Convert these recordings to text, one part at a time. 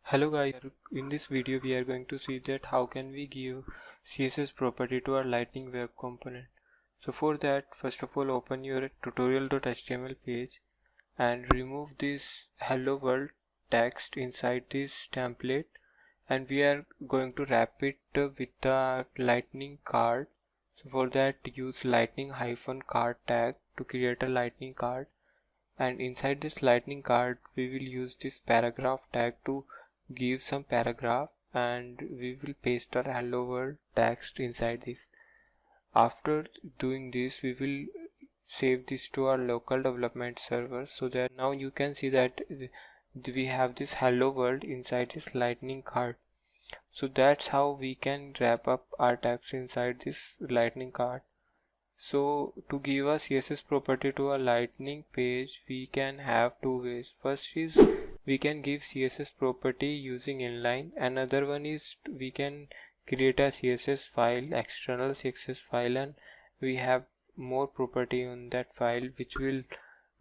Hello guys, in this video we are going to see that how can we give CSS property to our Lightning web component. So for that, first of all open your tutorial.html page and remove this hello world text inside this template, and we are going to wrap it with the lightning card. So for that, use lightning -card tag to create a lightning card, and inside this lightning card we will use this paragraph tag to give some paragraph, and we will paste our hello world text inside this. After doing this, we will save this to our local development server, so that now you can see that we have this hello world inside this lightning card. So that's how we can wrap up our text inside this lightning card. So to give a CSS property to a lightning page, we can have two ways. First is we can give CSS property using inline. Another one is we can create a CSS file, external CSS file, and we have more property on that file which will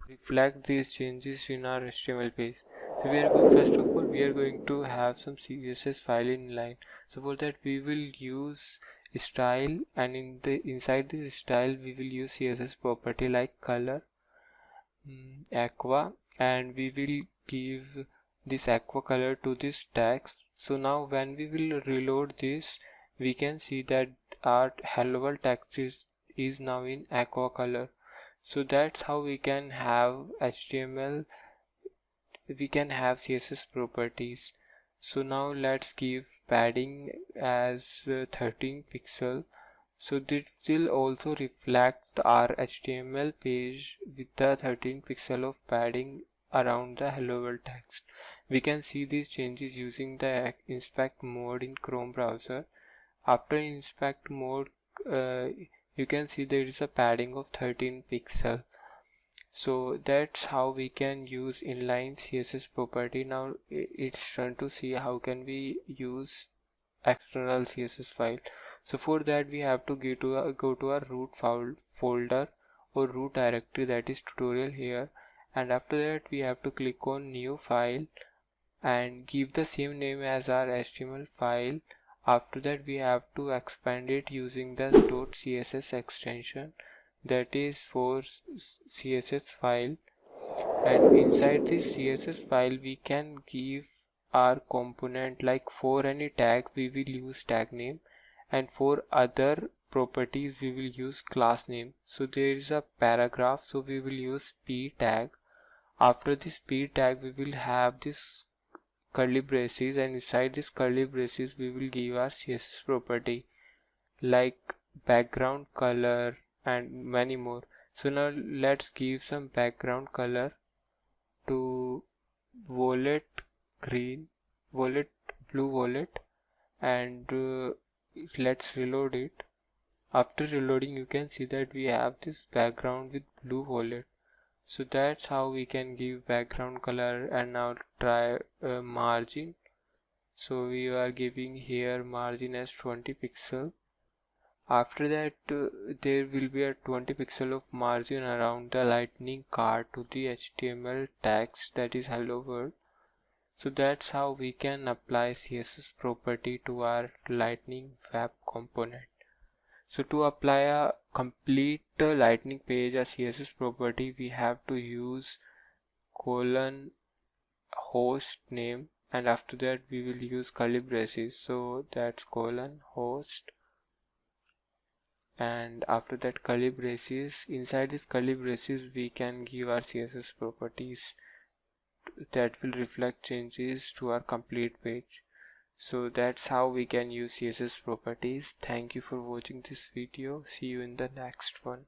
reflect these changes in our HTML page. So first of all we are going to have some CSS file in inline. So for that we will use style, and inside this style we will use CSS property like color, aqua, and we will give this aqua color to this text. So now when we will reload this, we can see that our hello world text is now in aqua color. So that's how we can have HTML, we can have CSS properties. So now let's give padding as 13 pixel. So this will also reflect our HTML page with the 13 pixel of padding around the hello world text. We can see these changes using the inspect mode in Chrome browser. After inspect mode, you can see there is a padding of 13 pixel. So that's how we can use inline CSS property. Now it's turn to see how can we use external CSS file. So for that we have to go to our root folder or root directory, that is tutorial here, and after that we have to click on new file and give the same name as our HTML file. After that we have to expand it using the .css extension, that is for CSS file, and inside this CSS file we can give our component, like for any tag we will use tag name, and for other properties we will use class name. So there is a paragraph, so we will use p tag. After this p tag we will have this curly braces, and inside this curly braces we will give our CSS property like background color and many more. So now let's give some background color to violet green, violet blue violet, and let's reload it. After reloading you can see that we have this background with blue violet. So that's how we can give background color. And now try margin. So we are giving here margin as 20 pixel. After that there will be a 20 pixel of margin around the lightning card to the HTML text, that is hello world. So that's how we can apply CSS property to our lightning web component. So to apply a complete lightning page a CSS property, we have to use :host name, and after that we will use curly braces. So that's :host, and after that curly braces. Inside this curly braces we can give our CSS properties that will reflect changes to our complete page. So that's how we can use CSS properties. Thank you for watching this video. See you in the next one.